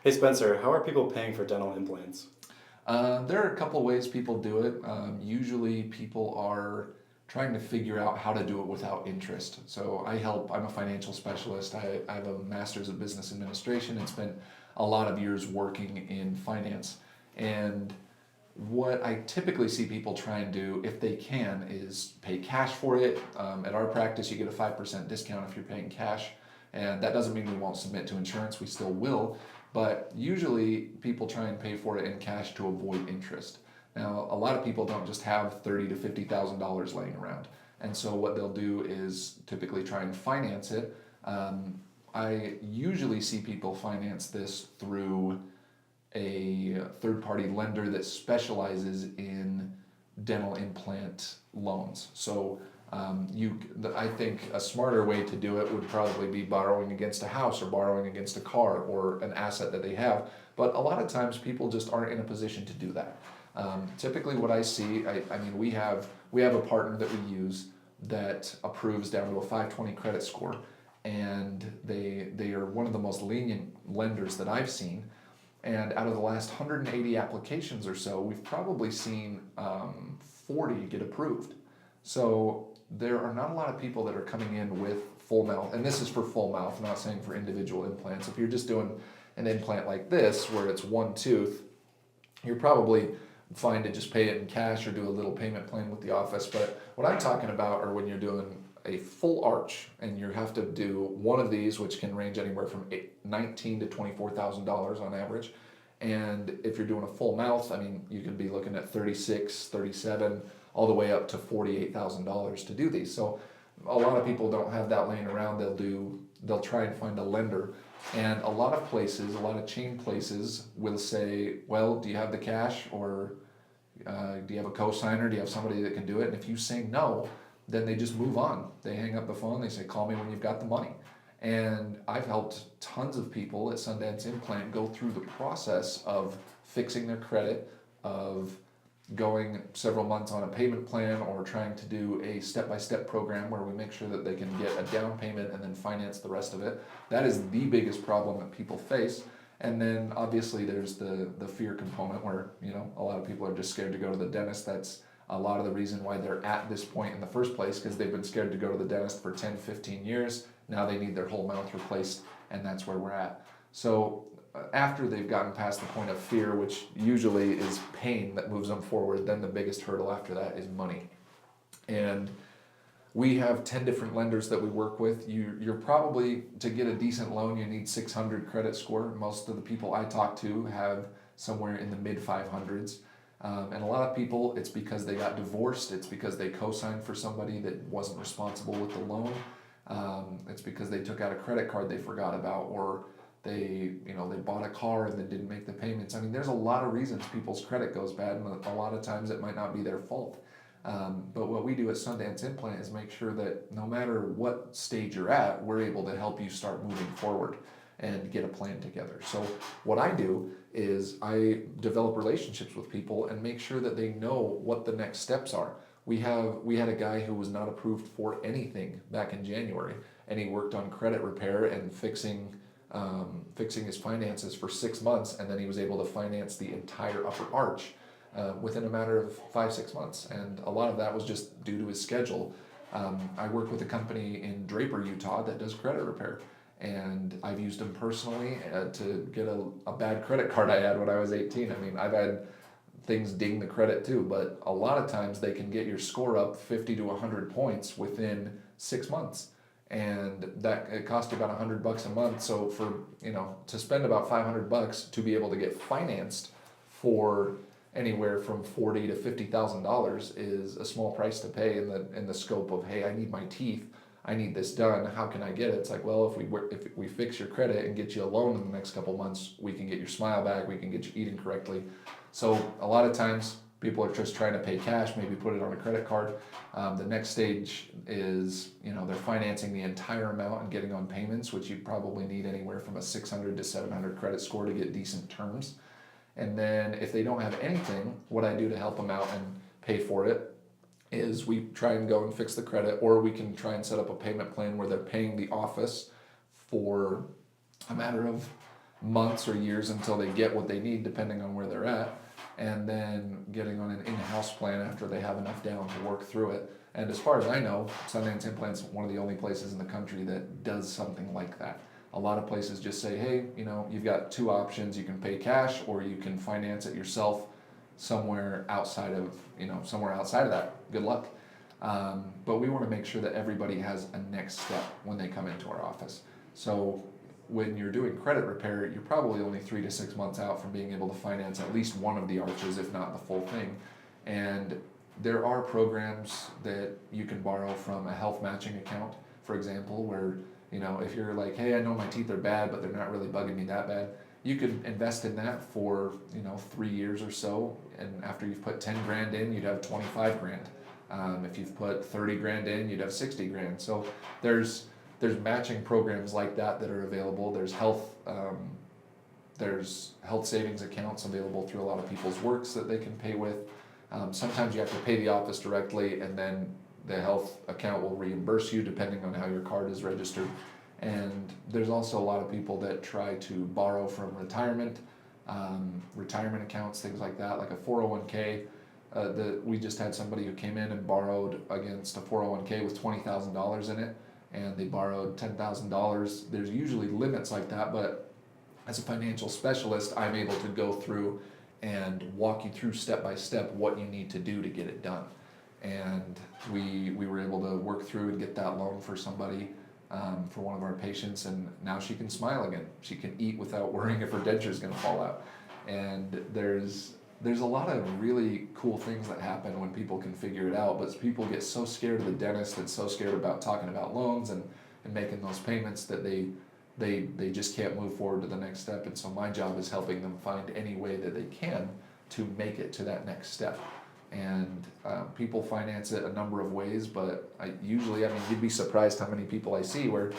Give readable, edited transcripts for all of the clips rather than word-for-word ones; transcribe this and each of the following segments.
Hey Spencer, how are people paying for dental implants? There are a couple of ways people do it. Usually, people are trying to figure out how to do it without interest. So, I'm a financial specialist. I have a master's of business administration and spent a lot of years working in finance. And what I typically see people try and do, if they can, is pay cash for it. At our practice, you get a 5% discount if you're paying cash. And that doesn't mean we won't submit to insurance, we still will. But usually, people try and pay for it in cash to avoid interest. Now, a lot of people don't just have $30,000 to $50,000 laying around. And so, what they'll do is typically try and finance it. I usually see people finance this through a third party lender that specializes in dental implant loans. So I think a smarter way to do it would probably be borrowing against a house or borrowing against a car or an asset that they have. But a lot of times people just aren't in a position to do that. Typically, what I see, I mean, we have a partner that we use that approves down to a 520 credit score, and they are one of the most lenient lenders that I've seen. And out of the last 180 applications or so, we've probably seen 40 get approved. So there are not a lot of people that are coming in with full mouth, and this is for full mouth, I'm not saying for individual implants. If you're just doing an implant like this, where it's one tooth, you're probably fine to just pay it in cash or do a little payment plan with the office. But what I'm talking about are when you're doing a full arch and you have to do one of these, which can range anywhere from $19,000 to $24,000 on average. And if you're doing a full mouth, I mean, you could be looking at 36, 37, all the way up to $48,000 to do these. So a lot of people don't have that laying around. They'll try and find a lender. And a lot of places, a lot of chain places will say, well, do you have the cash, or do you have a co-signer? Do you have somebody that can do it? And if you say no, then they just move on. They hang up the phone. They say, call me when you've got the money. And I've helped tons of people at Sundance Implant go through the process of fixing their credit, of going several months on a payment plan, or trying to do a step-by-step program where we make sure that they can get a down payment and then finance the rest of it. That is the biggest problem that people face. And then obviously there's the fear component where, a lot of people are just scared to go to the dentist. That's a lot of the reason why they're at this point in the first place, because they've been scared to go to the dentist for 10, 15 years. Now they need their whole mouth replaced, and that's where we're at. So after they've gotten past the point of fear, which usually is pain that moves them forward, then the biggest hurdle after that is money. And we have 10 different lenders that we work with. You're probably, to get a decent loan, you need 600 credit score. Most of the people I talk to have somewhere in the mid 500s. And a lot of people, it's because they got divorced, it's because they co-signed for somebody that wasn't responsible with the loan. It's because they took out a credit card they forgot about, or they bought a car and then didn't make the payments. I mean, there's a lot of reasons people's credit goes bad, and a lot of times it might not be their fault. But what we do at Sundance Implant is make sure that no matter what stage you're at, we're able to help you start moving forward and get a plan together. So what I do is I develop relationships with people and make sure that they know what the next steps are. We had a guy who was not approved for anything back in January, and he worked on credit repair and fixing his finances for 6 months, and then he was able to finance the entire upper arch within a matter of 5-6 months. And a lot of that was just due to his schedule. I work with a company in Draper, Utah that does credit repair, and I've used them personally to get a bad credit card I had when I was 18. I mean, I've had things ding the credit too, but a lot of times they can get your score up 50 to 100 points within 6 months. And that it cost you about $100 a month. So to spend about $500 to be able to get financed for anywhere from $40,000 to $50,000 is a small price to pay in the scope of, hey, I need my teeth, I need this done. How can I get it? It's like, well, if we fix your credit and get you a loan in the next couple months, we can get your smile back, we can get you eating correctly. So a lot of times people are just trying to pay cash, maybe put it on a credit card. The next stage is, they're financing the entire amount and getting on payments, which you probably need anywhere from a 600 to 700 credit score to get decent terms. And then if they don't have anything, what I do to help them out and pay for it is we try and go and fix the credit, or we can try and set up a payment plan where they're paying the office for a matter of months or years until they get what they need, depending on where they're at, and then getting on an in-house plan after they have enough down to work through it. And as far as I know, Sundance Implant's one of the only places in the country that does something like that. A lot of places just say, hey, you've got two options. You can pay cash or you can finance it yourself somewhere outside of that. Good luck. But we want to make sure that everybody has a next step when they come into our office. So when you're doing credit repair, you're probably only 3 to 6 months out from being able to finance at least one of the arches, if not the full thing. And there are programs that you can borrow from a health matching account, for example, where, if you're like, hey, I know my teeth are bad, but they're not really bugging me that bad, you could invest in that for, 3 years or so. And after you've put 10 grand in, you'd have 25 grand. If you've put 30 grand in, you'd have 60 grand. So there's matching programs like that are available. There's health savings accounts available through a lot of people's works that they can pay with. Sometimes you have to pay the office directly, and then the health account will reimburse you depending on how your card is registered. And there's also a lot of people that try to borrow from retirement accounts, things like that, like a 401k. We just had somebody who came in and borrowed against a 401k with $20,000 in it, and they borrowed $10,000. There's usually limits like that, but as a financial specialist, I'm able to go through and walk you through step by step what you need to do to get it done. And we were able to work through and get that loan for somebody, for one of our patients, and now she can smile again. She can eat without worrying if her denture is going to fall out. And there's a lot of really cool things that happen when people can figure it out, but people get so scared of the dentist and so scared about talking about loans and making those payments that they just can't move forward to the next step. And so my job is helping them find any way that they can to make it to that next step. And people finance it a number of ways, but you'd be surprised how many people I see where,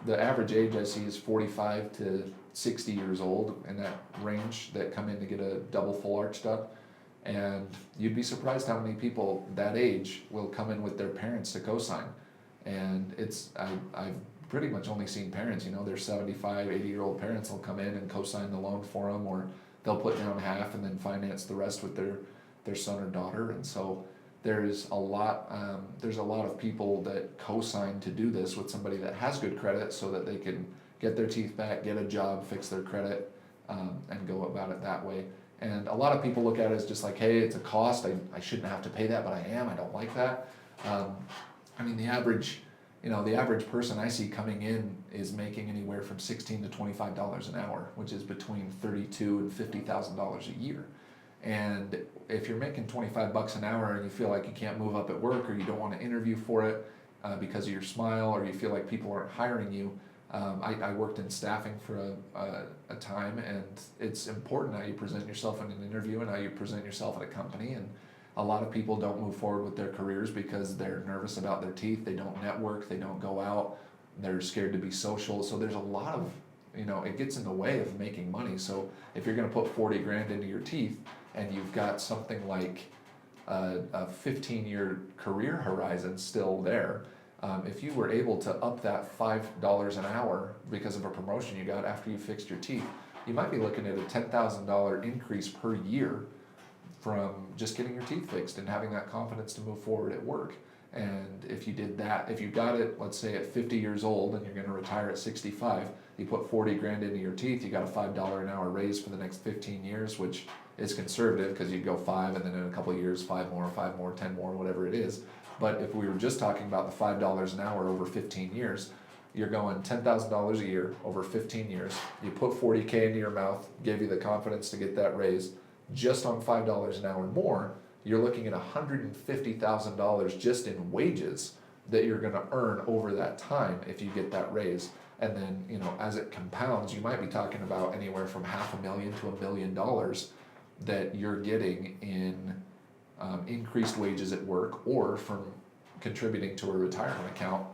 the average age I see is 45 to 60 years old, in that range, that come in to get a double full arch done. And you'd be surprised how many people that age will come in with their parents to co-sign. And I've pretty much only seen parents, their 75, 80-year-old parents will come in and co-sign the loan for them, or they'll put down half and then finance the rest with their son or daughter. And so there's a lot of people that co-sign to do this with somebody that has good credit, so that they can get their teeth back, get a job, fix their credit, and go about it that way. And a lot of people look at it as just like, hey, it's a cost, I shouldn't have to pay that, but I don't like that. The average person I see coming in is making anywhere from $16 to $25 an hour, which is between $32,000 and $50,000 a year. And if you're making $25 an hour and you feel like you can't move up at work, or you don't want to interview for it because of your smile, or you feel like people aren't hiring you, I worked in staffing for a time, and it's important how you present yourself in an interview and how you present yourself at a company. And a lot of people don't move forward with their careers because they're nervous about their teeth, they don't network, they don't go out, they're scared to be social. So there's a lot of, it gets in the way of making money. So if you're going to put 40 grand into your teeth, and you've got something like a 15-year career horizon still there, if you were able to up that $5 an hour because of a promotion you got after you fixed your teeth, you might be looking at a $10,000 increase per year from just getting your teeth fixed and having that confidence to move forward at work. And if you did that, if you got it, let's say at 50 years old and you're going to retire at 65, you put 40 grand into your teeth, you got a $5 an hour raise for the next 15 years, which is conservative because you'd go 5, and then in a couple of years, 5 more, 10 more, whatever it is. But if we were just talking about the $5 an hour over 15 years, you're going $10,000 a year over 15 years. You put 40K into your mouth, gave you the confidence to get that raise. Just on $5 an hour more, you're looking at $150,000 just in wages that you're going to earn over that time if you get that raise. And then, as it compounds, you might be talking about anywhere from $500,000 to $1 million that you're getting in increased wages at work, or from contributing to a retirement account.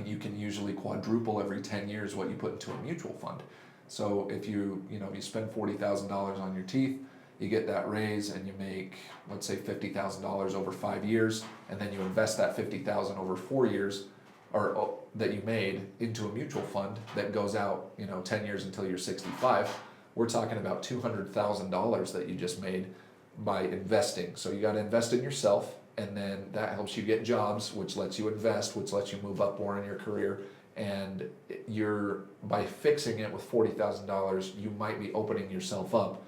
You can usually quadruple every 10 years what you put into a mutual fund. So if you spend $40,000 on your teeth, you get that raise, and you make, let's say, $50,000 over 5 years, and then you invest that $50,000 over 4 years, or that you made into a mutual fund that goes out, 10 years until you're 65, we're talking about $200,000 that you just made by investing. So you got to invest in yourself, and then that helps you get jobs, which lets you invest, which lets you move up more in your career. And by fixing it with $40,000, you might be opening yourself up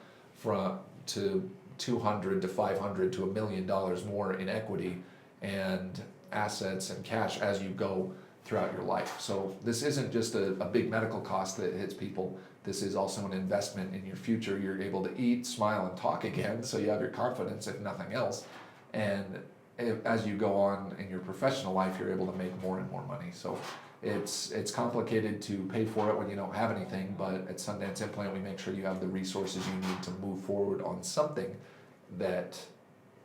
to 200 to 500 to $1 million more in equity and assets and cash as you go throughout your life. So this isn't just a big medical cost that hits people. This is also an investment in your future. You're able to eat, smile, and talk again, so you have your confidence, if nothing else. And as you go on in your professional life, you're able to make more and more money. So it's complicated to pay for it when you don't have anything, but at Sundance Implant, we make sure you have the resources you need to move forward on something that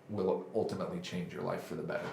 will ultimately change your life for the better.